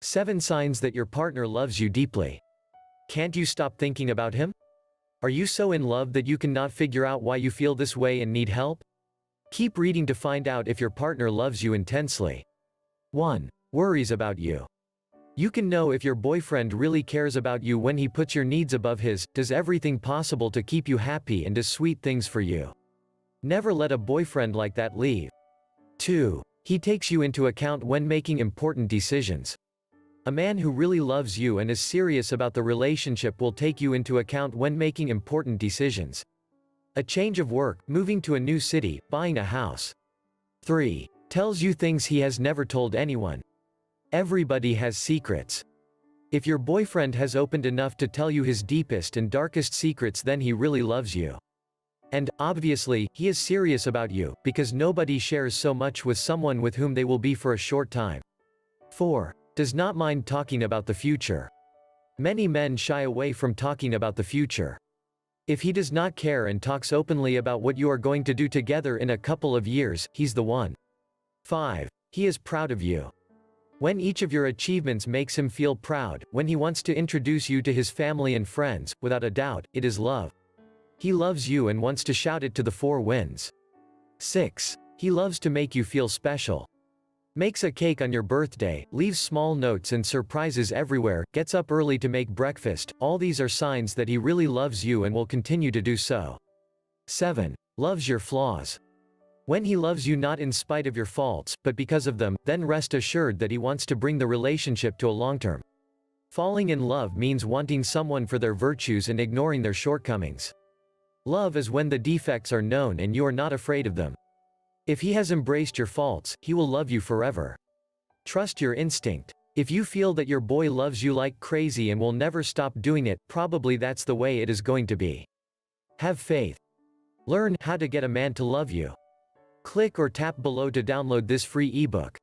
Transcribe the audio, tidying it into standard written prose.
7 signs that your partner loves you deeply. Can't you stop thinking about him? Are you so in love that you cannot figure out why you feel this way and need help? Keep reading to find out if your partner loves you intensely. 1. Worries about you. You can know if your boyfriend really cares about you when he puts your needs above his, does everything possible to keep you happy and does sweet things for you. Never let a boyfriend like that leave. 2. He takes you into account when making important decisions. A man who really loves you and is serious about the relationship will take you into account when making important decisions. A change of work, moving to a new city, buying a house. 3. Tells you things he has never told anyone. Everybody has secrets. If your boyfriend has opened enough to tell you his deepest and darkest secrets, then he really loves you. And, obviously, he is serious about you, because nobody shares so much with someone with whom they will be for a short time. 4. Does not mind talking about the future. Many men shy away from talking about the future. If he does not care and talks openly about what you are going to do together in a couple of years, he's the one. 5. He is proud of you. When each of your achievements makes him feel proud, when he wants to introduce you to his family and friends, without a doubt, it is love. He loves you and wants to shout it to the 4 winds. 6. He loves to make you feel special. Makes a cake on your birthday, leaves small notes and surprises everywhere, gets up early to make breakfast. All these are signs that he really loves you and will continue to do so. 7. Loves your flaws. When he loves you not in spite of your faults, but because of them, then rest assured that he wants to bring the relationship to a long term. Falling in love means wanting someone for their virtues and ignoring their shortcomings. Love is when the defects are known and you are not afraid of them. If he has embraced your faults, he will love you forever. Trust your instinct. If you feel that your boy loves you like crazy and will never stop doing it, probably that's the way it is going to be. Have faith. Learn how to get a man to love you. Click or tap below to download this free ebook.